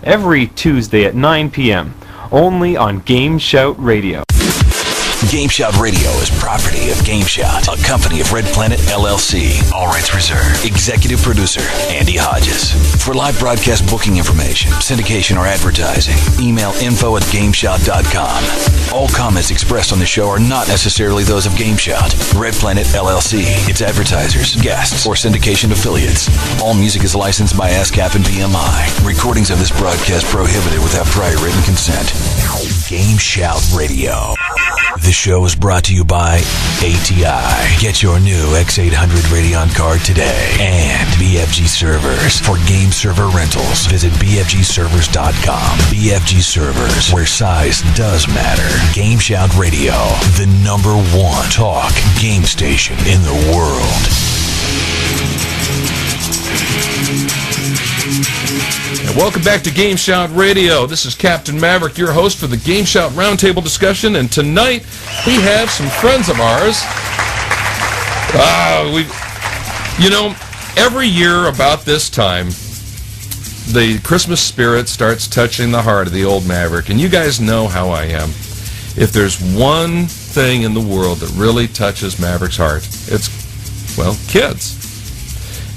every Tuesday at 9 p.m., only on GameSHOUT Radio. GameSHOUT Radio is property of GameSHOUT, a company of Red Planet LLC. All rights reserved. Executive producer, Andy Hodges. For live broadcast booking information, syndication, or advertising, email info@GameSHOUT.com. All comments expressed on the show are not necessarily those of GameSHOUT, Red Planet LLC, its advertisers, guests, or syndication affiliates. All music is licensed by ASCAP and BMI. Recordings of this broadcast prohibited without prior written consent. GameSHOUT Radio. This show is brought to you by ATI. Get your new X800 Radeon card today. And BFG Servers. For game server rentals, visit BFGServers.com. BFG Servers, where size does matter. GameSHOUT Radio, the #1 talk game station in the world. And welcome back to GameSHOUT Radio. This is Captain Maverick, your host for the GameSHOUT Roundtable discussion, and tonight we have some friends of ours. Every year about this time, the Christmas spirit starts touching the heart of the old Maverick, and you guys know how I am. If there's one thing in the world that really touches Maverick's heart, it's, well, kids.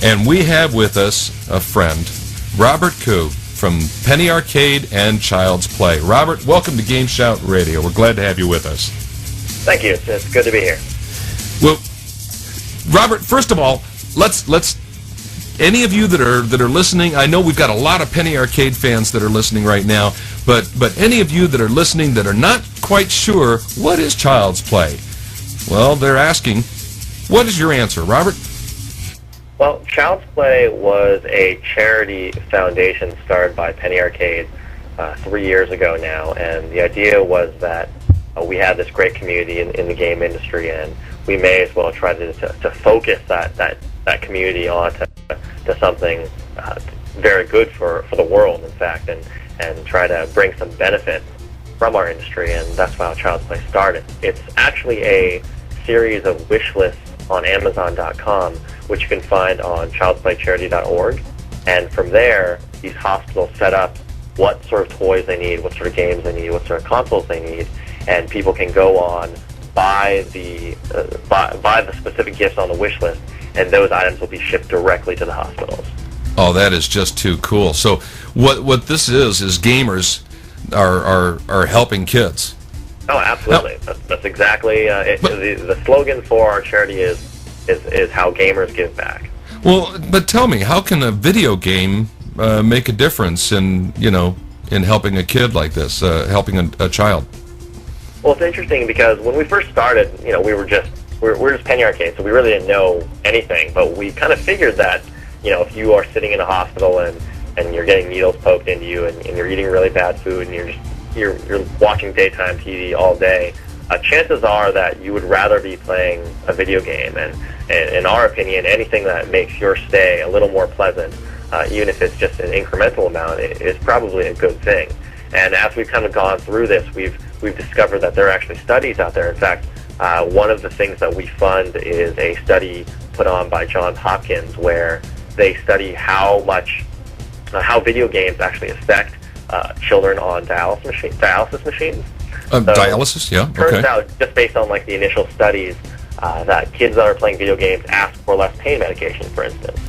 And we have with us a friend, Robert Khoo, from Penny Arcade and Child's Play. Robert, welcome to GameSHOUT Radio. We're glad to have you with us. Thank you. It's good to be here. Well, Robert, first of all, let's any of you that are listening, I know we've got a lot of Penny Arcade fans that are listening right now, but any of you that are listening that are not quite sure, what is Child's Play? Well, they're asking, what is your answer, Robert? Well, Child's Play was a charity foundation started by Penny Arcade 3 years ago now, and the idea was that we had this great community in the game industry, and we may as well try to focus that community onto to something very good for the world, in fact, and try to bring some benefit from our industry, and that's how Child's Play started. It's actually a series of wish lists on Amazon.com, which you can find on childsplaycharity.org, and from there, these hospitals set up what sort of toys they need, what sort of games they need, what sort of consoles they need, and people can go on, buy the specific gifts on the wish list, and those items will be shipped directly to the hospitals. Oh, that is just too cool. So what this is gamers are helping kids. Oh, absolutely. That's exactly the slogan for our charity is how gamers give back. Well, but tell me, how can a video game make a difference in helping a kid like this, helping a child? Well, it's interesting because when we first started, we're just Penny Arcade, so we really didn't know anything. But we kind of figured that, if you are sitting in a hospital and you're getting needles poked into you and you're eating really bad food and you're watching daytime TV all day, chances are that you would rather be playing a video game. And in our opinion, anything that makes your stay a little more pleasant, even if it's just an incremental amount, is probably a good thing. And as we've kind of gone through this, we've discovered that there are actually studies out there. In fact, one of the things that we fund is a study put on by Johns Hopkins where they study how video games actually affect children on dialysis machines. Dialysis, yeah. Turns out, just based on the initial studies, that kids that are playing video games ask for less pain medication, for instance.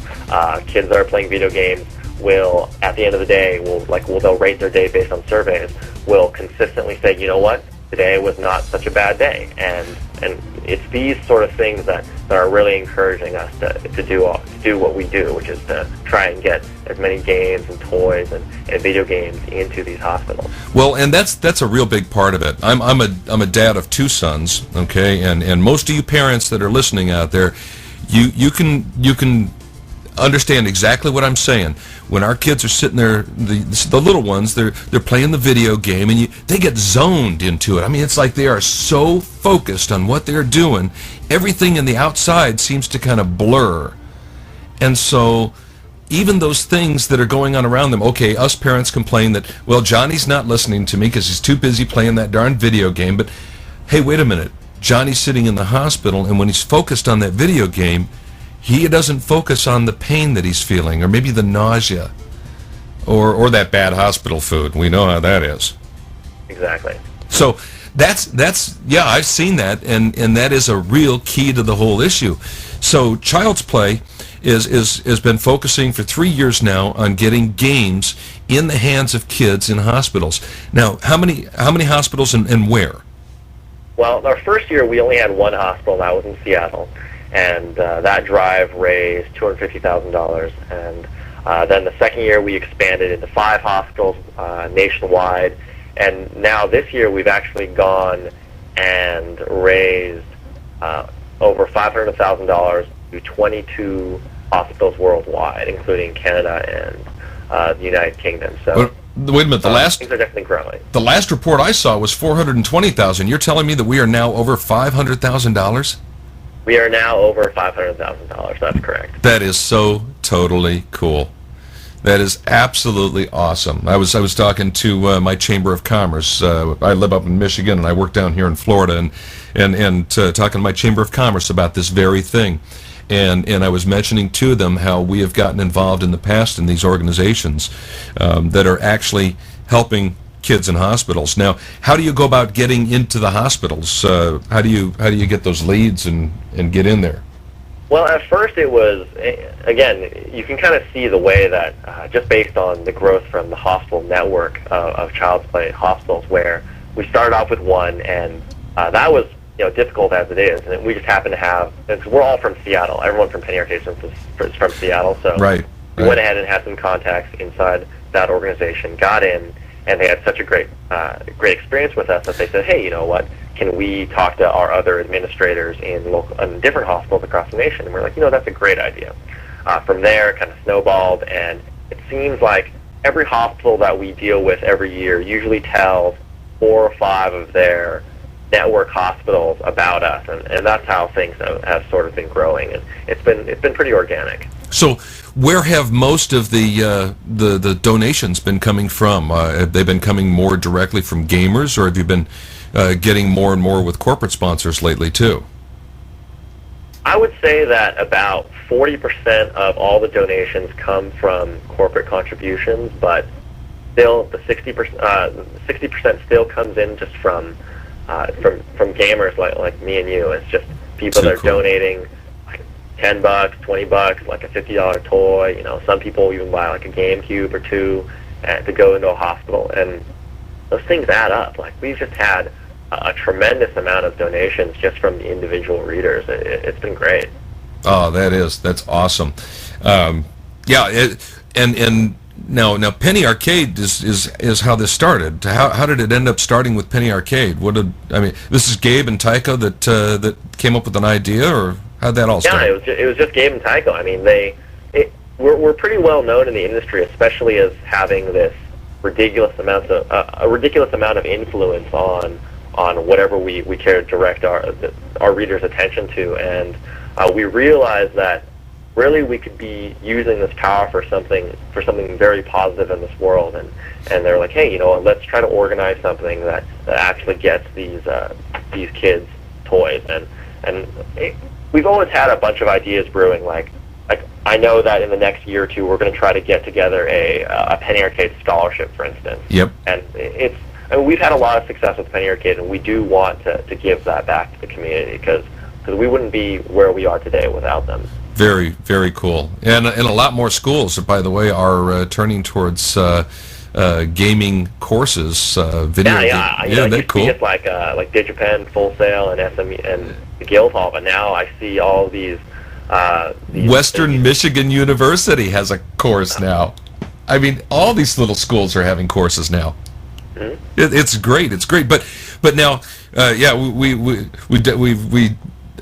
Kids that are playing video games will, at the end of the day, they'll rate their day based on surveys, will consistently say, you know what, today was not such a bad day. And it's these sort of things that are really encouraging us to do what we do, which is to try and get as many games and toys and video games into these hospitals. Well, and that's a real big part of it. I'm a dad of 2 sons, okay, and most of you parents that are listening out there, you can understand exactly what I'm saying. When our kids are sitting there, the little ones, they're playing the video game, and they get zoned into it. I mean, it's like they are so focused on what they're doing, everything in the outside seems to kind of blur. And so even those things that are going on around them, okay, us parents complain that, well, Johnny's not listening to me because he's too busy playing that darn video game, but hey, wait a minute, Johnny's sitting in the hospital, and when he's focused on that video game, he doesn't focus on the pain that he's feeling, or maybe the nausea, or that bad hospital food. We know how that is. Exactly. So that's yeah, I've seen that, and that is a real key to the whole issue. So Child's Play has been focusing for 3 years now on getting games in the hands of kids in hospitals. Now, how many hospitals and where? Well, our first year we only had one hospital, and that was in Seattle, and that drive raised $250,000. And then the second year we expanded into 5 hospitals nationwide, and now this year we've actually gone and raised over $500,000 to 22 hospitals worldwide, including Canada and the United Kingdom. So. Wait a minute. Things are definitely growing. The last report I saw was $420,000. You're telling me that we are now over $500,000? We are now over $500,000. That's correct. That is so totally cool. That is absolutely awesome. I was talking to my Chamber of Commerce. I live up in Michigan, and I work down here in Florida, and talking to my Chamber of Commerce about this very thing. And I was mentioning to them how we have gotten involved in the past in these organizations that are actually helping kids in hospitals. Now, how do you go about getting into the hospitals? How do you get those leads and get in there? Well, at first it was, again, you can kind of see the way that just based on the growth from the hospital network of Child's Play hospitals, where we started off with one, and that was difficult as it is, and we just happen to have, because we're all from Seattle. Everyone from Penny Arcade is from Seattle, so we went ahead and had some contacts inside that organization, got in, and they had such a great experience with us that they said, hey, you know what, can we talk to our other administrators in different hospitals across the nation? And we're like, that's a great idea. From there, kind of snowballed, and it seems like every hospital that we deal with every year usually tells 4 or 5 of their network hospitals about us, and that's how things have sort of been growing, and it's been pretty organic. So, where have most of the donations been coming from? Have they been coming more directly from gamers, or have you been getting more and more with corporate sponsors lately too? I would say that about 40% of all the donations come from corporate contributions, but still the 60% still comes in just from gamers like me and you. It's just people that are donating like $10, $20, like a $50 toy. Some people even buy like a GameCube or 2 to go into a hospital, and those things add up. Like, we've just had a tremendous amount of donations just from the individual readers. It's been great. Oh, that's awesome. And now Penny Arcade is how this started. How did it end up starting with Penny Arcade? This is Gabe and Tycho that came up with an idea, or how'd that all start? Yeah, it was just Gabe and Tycho. I mean, we're pretty well known in the industry, especially as having this ridiculous amount of influence on whatever we care to direct our readers' attention to, and we realized that really we could be using this power for something very positive in this world, and they're like, hey, let's try to organize something that actually gets these kids toys, and we've always had a bunch of ideas brewing. Like I know that in the next year or two we're going to try to get together a Penny Arcade scholarship, for instance. Yep. And we've had a lot of success with Penny Arcade, and we do want to give that back to the community, because we wouldn't be where we are today without them. Very, very cool. And a lot more schools, by the way, are turning towards gaming courses. Video. Yeah, they're cool. It's like DigiPen, Full Sail, and SME, and the Guildhall. But now I see all these. Western Michigan University has a course now. I mean, all these little schools are having courses now. Mm-hmm. It's great. It's great. But now, we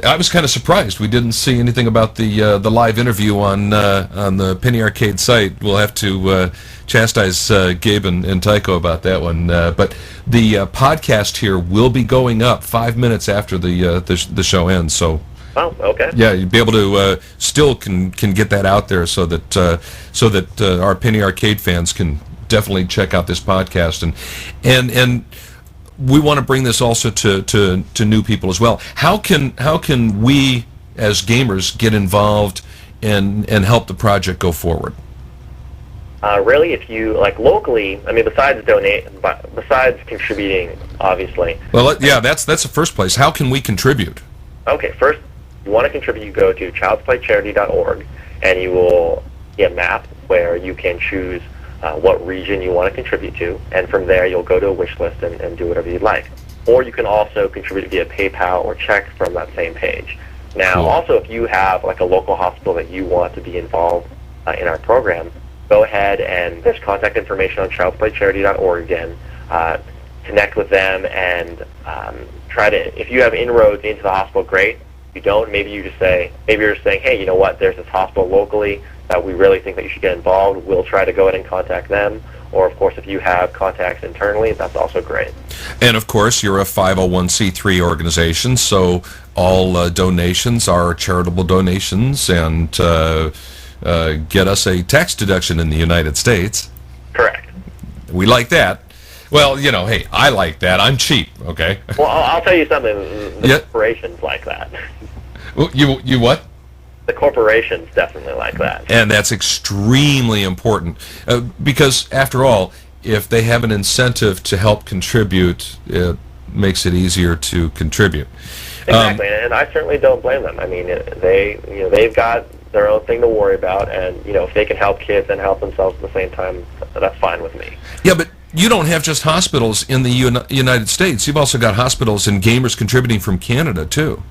I was kind of surprised we didn't see anything about the live interview on the Penny Arcade site. We'll have to chastise Gabe and Tycho about that one. But the podcast here will be going up 5 minutes after the show ends. So. Oh, okay. Yeah, you'd be able to still can get that out there so that our Penny Arcade fans can definitely check out this podcast, and we want to bring this also to new people as well. How can we as gamers get involved and help the project go forward? Really, if you, like, locally, I mean, besides contributing, obviously. Well, yeah, that's the first place. How can we contribute? Okay, first, if you want to contribute, you go to childsplaycharity.org, and you will see a map where you can choose what region you want to contribute to, and from there you'll go to a wish list and do whatever you'd like. Or you can also contribute via PayPal or check from that same page. Now, Cool. Also, if you have like a local hospital that you want to be involved in our program, go ahead and there's contact information on childsplaycharity.org again. Connect with them and try to, if you have inroads into the hospital, great. If you don't, maybe you're just saying, hey, you know what, there's this hospital locally that we really think that you should get involved. We'll try to go ahead and contact them. Or, of course, if you have contacts internally, that's also great. And, of course, you're a 501c3 organization, so all donations are charitable donations and get us a tax deduction in the United States. Correct. We like that. Well, you know, hey, I like that. I'm cheap, okay? Well, I'll tell you something. The Yeah. corporations like that. You what? The corporations definitely like that. And that's extremely important because, after all, if they have an incentive to help contribute, it makes it easier to contribute. Exactly, and I certainly don't blame them. I mean, they've got their own thing to worry about, and if they can help kids and help themselves at the same time, that's fine with me. Yeah, but you don't have just hospitals in the United States. You've also got hospitals and gamers contributing from Canada too.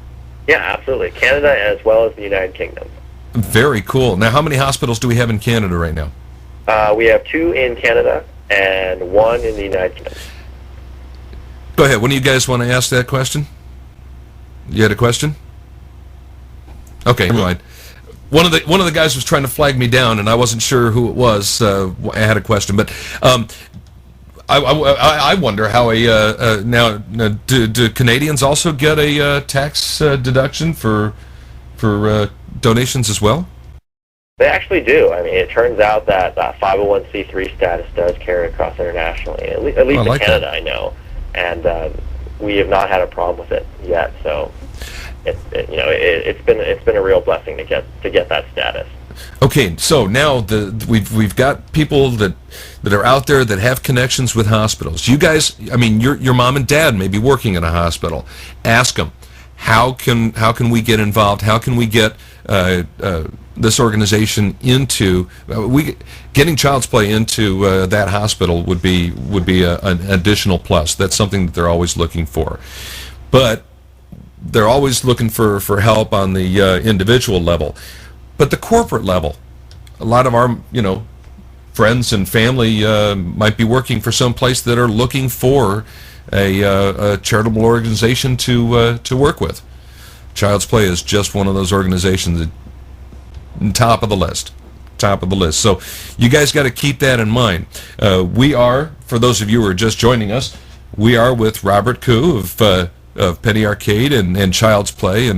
Yeah, absolutely. Canada as well as the United Kingdom. Very cool. Now, how many hospitals do we have in Canada right now? We have 2 in Canada and 1 in the United Kingdom. Go ahead. One of you guys want to ask that question? You had a question? Okay, never mind. One of the guys was trying to flag me down, and I wasn't sure who it was. I had a question, but I wonder how now do Canadians also get a tax deduction for donations as well? They actually do. I mean, it turns out that 501c3 status does carry across internationally, at least in Canada, I know, and we have not had a problem with it yet. So, it's been a real blessing to get that status. Okay, so now we've got people that are out there that have connections with hospitals. You guys, I mean, your mom and dad may be working in a hospital. Ask them, how can we get involved? How can we get this organization into getting Child's Play into that hospital would be an additional plus. That's something that they're always looking for, but they're always looking for help on the individual level. But the corporate level, a lot of our, friends and family might be working for some place that are looking for a charitable organization to work with. Child's Play is just one of those organizations that top of the list. So you guys got to keep that in mind. We are, for those of you who are just joining us, we are with Robert Khoo of Penny Arcade and Child's Play,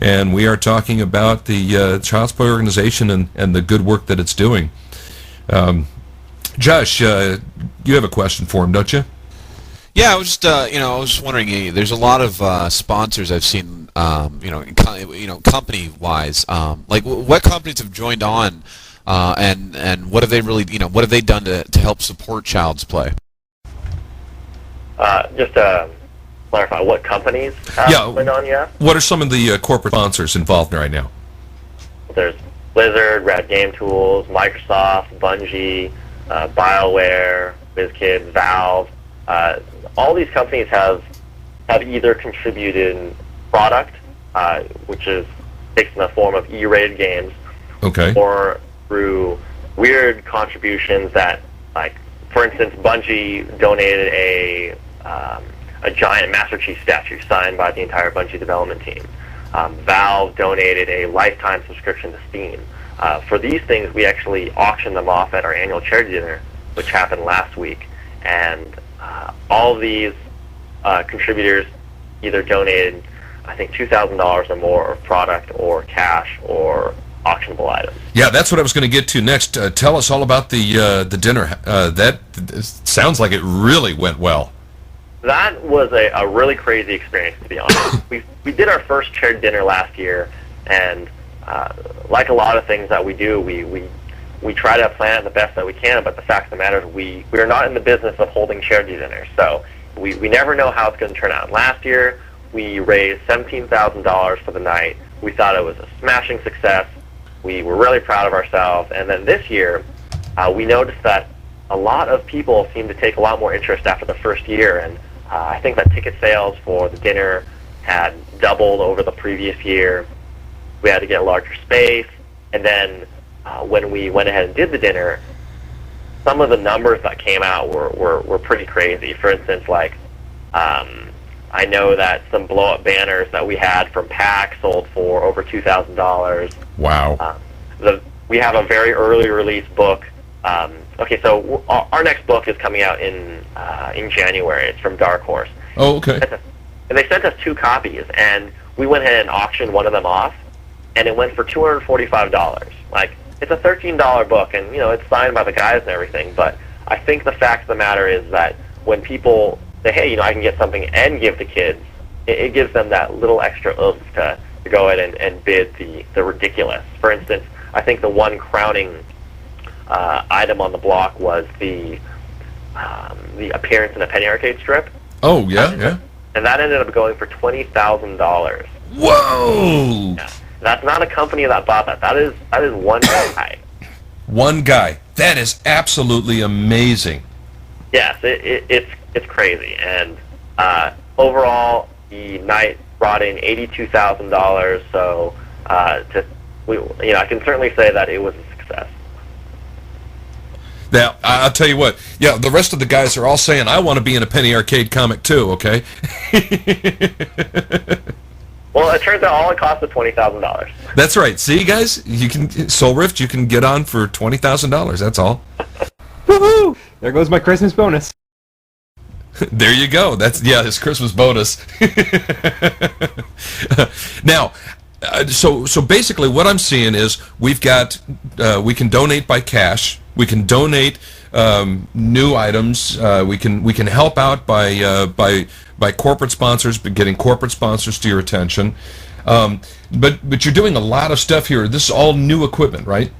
and we are talking about the Child's Play organization and the good work that it's doing. Josh, you have a question for him, don't you? Yeah, I was just, I was wondering. There's a lot of sponsors I've seen, company-wise. Like, what companies have joined on, and what have they really, what have they done to help support Child's Play? Just to clarify, what companies have joined on yet? What are some of the corporate sponsors involved right now? There's Blizzard, Rad Game Tools, Microsoft, Bungie, BioWare, WizKids, Valve. All these companies have either contributed product, which is takes in the form of E-rated games, okay, or through weird contributions that, like, for instance, Bungie donated a giant Master Chief statue signed by the entire Bungie development team. Valve donated a lifetime subscription to Steam. For these things, we actually auctioned them off at our annual charity dinner, which happened last week, and all of these contributors either donated, I think, $2,000 or more of product or cash or auctionable items. Yeah, that's what I was going to get to next. Tell us all about the dinner. That sounds like it really went well. That was a really crazy experience, to be honest. We did our first charity dinner last year, and like a lot of things that we do, we we try to plan it the best that we can, but the fact of the matter is we are not in the business of holding charity dinners, so we never know how it's going to turn out. Last year, we raised $17,000 for the night. We thought it was a smashing success. We were really proud of ourselves, and then this year, we noticed that a lot of people seem to take a lot more interest after the first year, and I think that ticket sales for the dinner had doubled over the previous year. We had to get a larger space, and then when we went ahead and did the dinner, some of the numbers that came out were pretty crazy. For instance, like, I know that some blow-up banners that we had from PAX sold for over $2,000. Wow. We have a very early release book. Okay, so our next book is coming out in January. It's from Dark Horse. Oh, okay. And they sent us 2 copies, and we went ahead and auctioned one of them off, and it went for $245. Like, it's a $13 book, and, you know, it's signed by the guys and everything, but I think the fact of the matter is that when people say, hey, you know, I can get something and give to kids, it gives them that little extra oomph to go ahead and bid the ridiculous. For instance, I think the one crowning item on the block was the appearance in a Penny Arcade strip. Oh, yeah. And that ended up going for $20,000. Whoa! Yeah. That's not a company that bought that. That is one guy. One guy. That is absolutely amazing. Yes, it's crazy. And overall, the night brought in $82,000. So I can certainly say that it was a success. Now, I'll tell you what. Yeah, the rest of the guys are all saying, I want to be in a Penny Arcade comic too, okay? Well, it turns out all it cost was $20,000. That's right. See, guys? You can Soulrift, you can get on for $20,000. That's all. Woohoo! There goes my Christmas bonus. There you go. That's his Christmas bonus. Now, so basically what I'm seeing is we've got we can donate by cash. We can donate new items. We can help out by corporate sponsors, by getting corporate sponsors to your attention. But you're doing a lot of stuff here. This is all new equipment, right?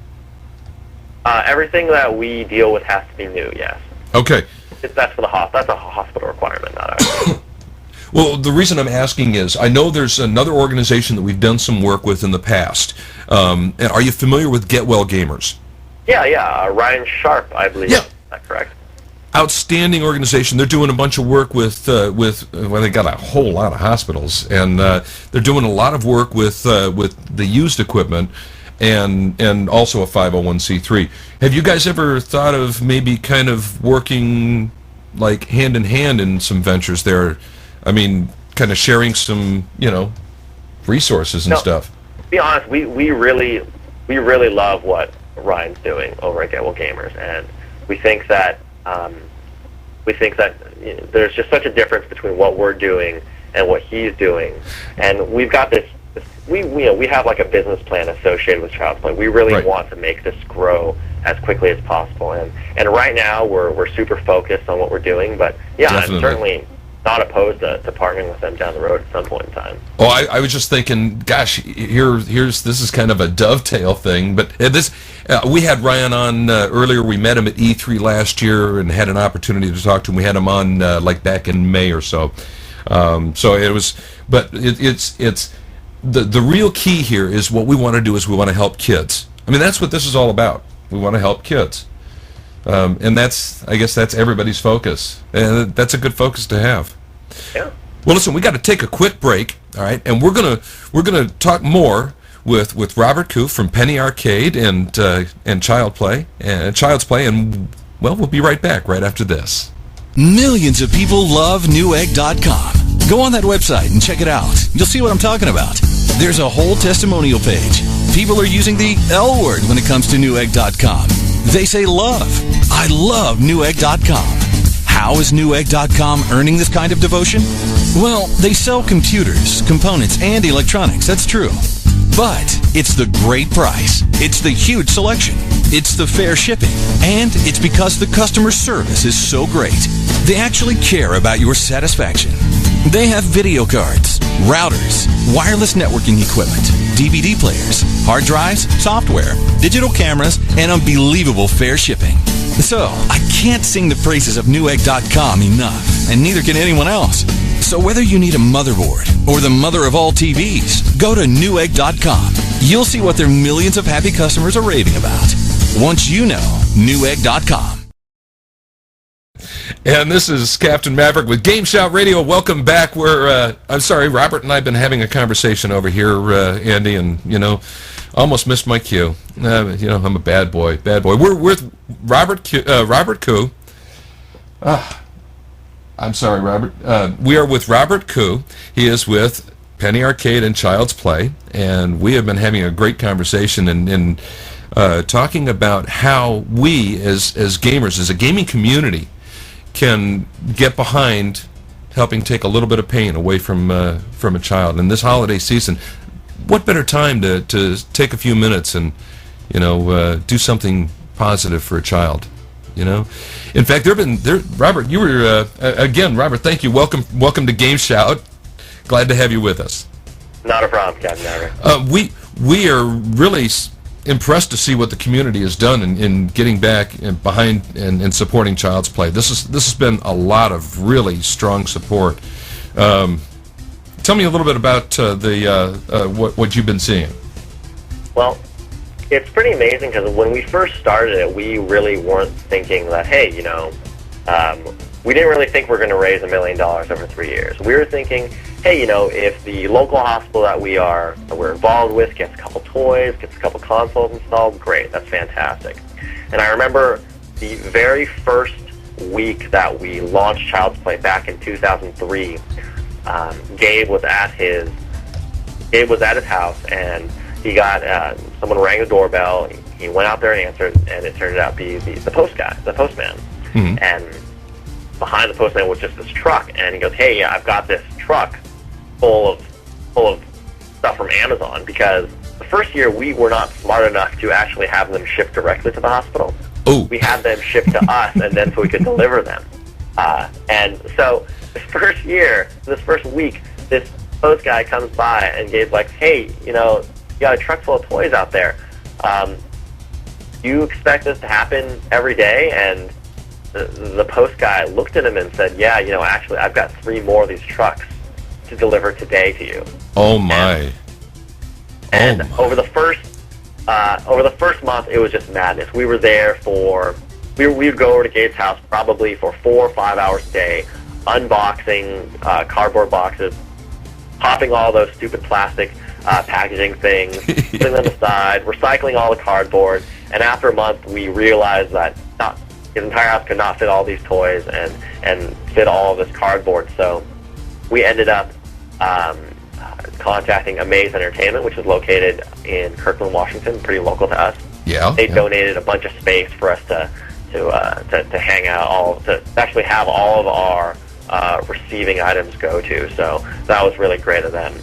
Everything that we deal with has to be new. Yes. Okay. That's a hospital requirement, not ours. Well, the reason I'm asking is I know there's another organization that we've done some work with in the past. And are you familiar with Get Well Gamers? Yeah. Ryan Sharp, I believe. Yeah. Is that correct? Outstanding organization. They're doing a bunch of work with they got a whole lot of hospitals, and they're doing a lot of work with the used equipment, and also a 501c3. Have you guys ever thought of maybe kind of working like hand in hand in some ventures there? I mean, kind of sharing some, resources and stuff. To be honest, we really love what Ryan's doing over at Get Well Gamers, and we think that there's just such a difference between what we're doing and what he's doing, and we've got this. We have like a business plan associated with Child's Play. We really want to make this grow as quickly as possible, and right now we're super focused on what we're doing. But yeah, Definitely. I'm certainly not opposed to partnering with them down the road at some point in time. Oh, I was just thinking, gosh, this is kind of a dovetail thing, but we had Ryan on earlier. We met him at E3 last year and had an opportunity to talk to him. We had him on like back in May or so. So it was, but it's the real key here is what we want to do is we want to help kids. I mean, that's what this is all about. We want to help kids. And I guess that's everybody's focus. And that's a good focus to have. Yeah. Well, listen, we got to take a quick break, all right? And we're gonna talk more with Robert Khoo from Penny Arcade and Child's Play, and well, we'll be right back right after this. Millions of people love Newegg.com. Go on that website and check it out. You'll see what I'm talking about. There's a whole testimonial page. People are using the L word when it comes to Newegg.com. They say love. I love Newegg.com. How is Newegg.com earning this kind of devotion? Well, they sell computers, components, and electronics. That's true. But it's the great price. It's the huge selection. It's the fair shipping. And it's because the customer service is so great. They actually care about your satisfaction. They have video cards, routers, wireless networking equipment, DVD players, hard drives, software, digital cameras, and unbelievable fair shipping. So, I can't sing the praises of Newegg.com enough, and neither can anyone else. So whether you need a motherboard or the mother of all TVs, go to Newegg.com. You'll see what their millions of happy customers are raving about. Once you know, Newegg.com. And this is Captain Maverick with GameSHOUT Radio. Welcome back. I'm sorry, Robert and I have been having a conversation over here, Andy, and, almost missed my cue. I'm a bad boy. We're with Robert Khoo. I'm sorry, Robert. We are with Robert Khoo. He is with Penny Arcade and Child's Play, and we have been having a great conversation and talking about how we, as gamers, as a gaming community, can get behind helping take a little bit of pain away from a child. And this holiday season, what better time to take a few minutes and do something positive for a child? In fact, Robert, you were again, Robert. Thank you. Welcome to GameSHOUT. Glad to have you with us. Not a problem, Captain Maverick. We are really impressed to see what the community has done in getting back and behind and supporting Child's Play. This has been a lot of really strong support. Tell me a little bit about what you've been seeing. Well, it's pretty amazing because when we first started it, we really weren't thinking that, hey, we didn't really think we're going to raise $1 million over 3 years. We were thinking, hey, if the local hospital that we're involved with gets a couple toys, gets a couple consoles installed, great, that's fantastic. And I remember the very first week that we launched Child's Play back in 2003, Gabe was at his house, and he got someone rang the doorbell. He went out there and answered, and it turned out to be the postman. Mm-hmm. And behind the postman was just this truck, and he goes, "Hey, I've got this truck full of stuff from Amazon," because the first year we were not smart enough to actually have them shipped directly to the hospital. Oh. We had them shipped to us, and then so we could deliver them. And so this first year, this first week, this post guy comes by and Gabe's like, "Hey, you got a truck full of toys out there. You expect this to happen every day?" And the post guy looked at him and said, "Yeah, actually, I've got 3 more of these trucks to deliver today to you." Oh my! And over the first month, it was just madness. We were there we would go over to Gabe's house probably for 4 or 5 hours a day, unboxing cardboard boxes, popping all those stupid plastic packaging things, putting them aside, recycling all the cardboard. And after a month, we realized that his entire house could not fit all these toys and fit all of this cardboard. So we ended up contacting Amaze Entertainment, which is located in Kirkland, Washington, pretty local to us. Yeah. They donated a bunch of space for us to hang out, to actually have all of our receiving items go to. So that was really great of them.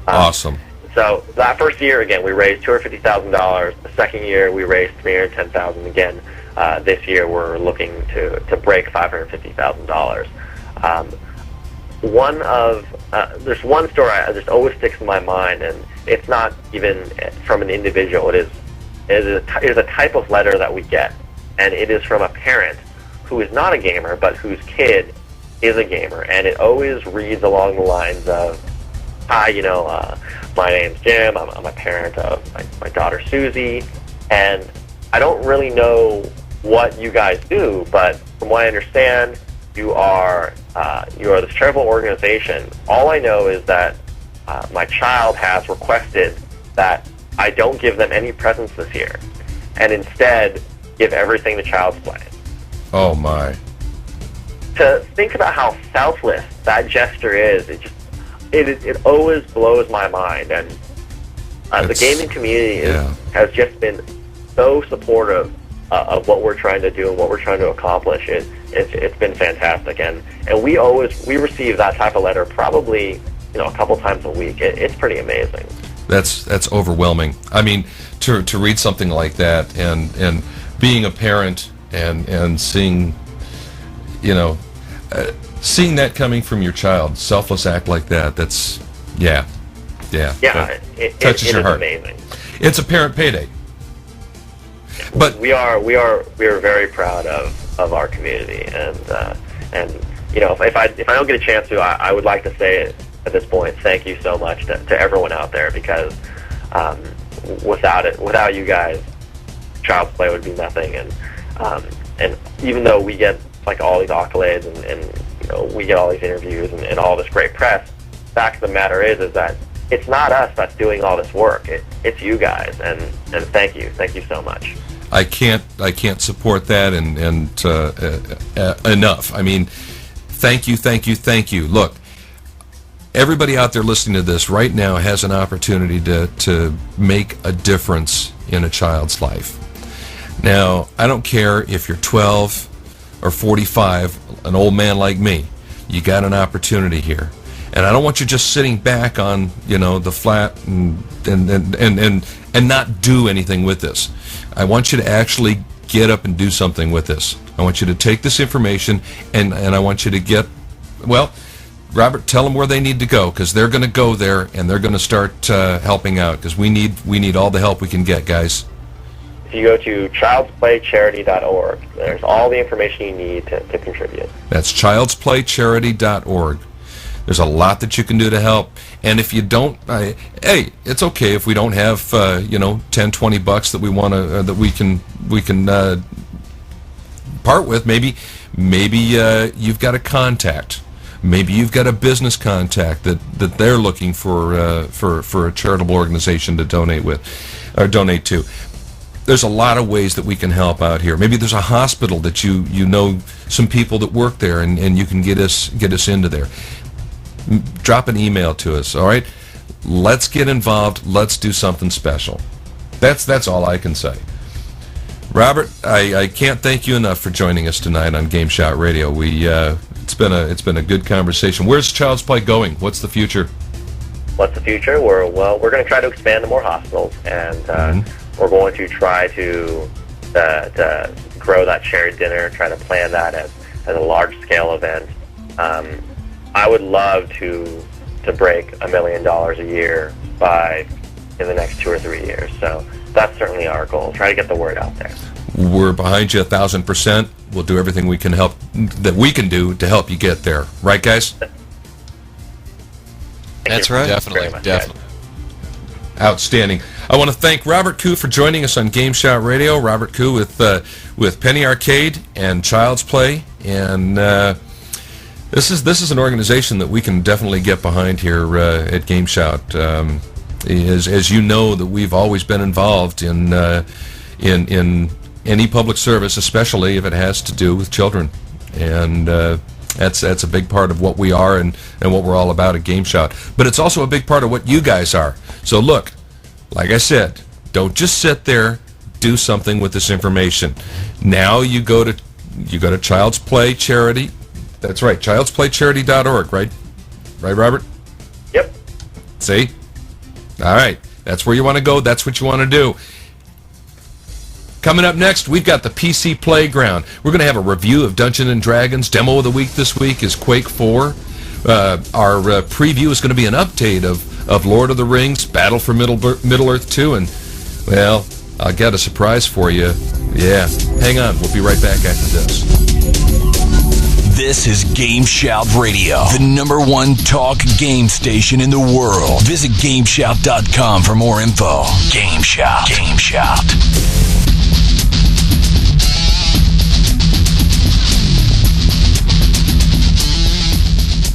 Awesome. So that first year, again, we raised $250,000. The second year, we raised $310,000 again. This year, we're looking to break $550,000. There's one story that just always sticks in my mind, and it's not even from an individual. It is a type of letter that we get, and it is from a parent who is not a gamer, but whose kid is a gamer, and it always reads along the lines of, "Hi, my name's Jim. I'm a parent of my daughter Susie, and I don't really know what you guys do, but from what I understand, you are this charitable organization. All I know is that my child has requested that I don't give them any presents this year, and instead give everything to Child's Play." Oh my! To think about how selfless that gesture is, it always blows my mind, and the gaming community has just been so supportive of what we're trying to do and what we're trying to accomplish. It's been fantastic, and we receive that type of letter probably a couple times a week. It's pretty amazing. That's overwhelming. I mean, to read something like that, and being a parent and seeing, seeing that coming from your child, selfless act like that, that's, yeah. It touches your heart. Amazing. It's a parent payday. But we are very proud of our community, and you know, if I don't get a chance to, I would like to say it at this point. Thank you so much to everyone out there, because without you guys, Child's Play would be nothing. And even though we get like all these accolades and you know, we get all these interviews and all this great press, the fact of the matter is that it's not us that's doing all this work. It's you guys, and thank you so much. I can't support that and enough. I mean, thank you. Look, everybody out there listening to this right now has an opportunity to make a difference in a child's life. Now, I don't care if you're 12 or 45, an old man like me. You got an opportunity here. And I don't want you just sitting back on, you know, the flat and not do anything with this. I want you to actually get up and do something with this. I want you to take this information and I want you to get, well, Robert, tell them where they need to go, because they're going to go there and they're going to start helping out, because we need all the help we can get, guys. If you go to childsplaycharity.org, there's all the information you need to contribute. That's childsplaycharity.org. There's a lot that you can do to help. And if you don't, hey, it's okay if we don't have, you know, $10-20 that we want to that we can part with. Maybe you've got a contact. Maybe you've got a business contact that they're looking for a charitable organization to donate to. There's a lot of ways that we can help out here. Maybe there's a hospital that you know some people that work there, and you can get us into there. Drop an email to us, all right? Let's get involved. Let's do something special. That's all I can say. Robert, I can't thank you enough for joining us tonight on GameSHOUT Radio. It's been a good conversation. Where's Child's Play going? What's the future? What's the future? We're going to try to expand to more hospitals, and we're going to try to grow that charity dinner, try to plan that as a large-scale event. I would love to break $1 million a year in the next 2 or 3 years. So that's certainly our goal. Try to get the word out there. We're behind you 1,000%. We'll do everything we can do to help you get there. Right, guys? That's right. Definitely. Outstanding. I want to thank Robert Khoo for joining us on GameSHOUT Radio. Robert Khoo with Penny Arcade and Child's Play, and this is an organization that we can definitely get behind here at GameSHOUT. As you know, that we've always been involved in any public service, especially if it has to do with children, and that's a big part of what we are and what we're all about at GameSHOUT. But it's also a big part of what you guys are. So look, like I said, don't just sit there. Do something with this information. Now you go to Child's Play Charity. That's right, childsplaycharity.org, right? Right, Robert? Yep. See? All right. That's where you want to go. That's what you want to do. Coming up next, we've got the PC Playground. We're going to have a review of Dungeons & Dragons. Demo of the week this week is Quake 4. Our preview is going to be an update of Lord of the Rings, Battle for Middle-earth 2, and, well, I'll get a surprise for you. Yeah, hang on. We'll be right back after this. This is GameSHOUT Radio, the #1 talk game station in the world. Visit GameSHOUT.com for more info. GameSHOUT.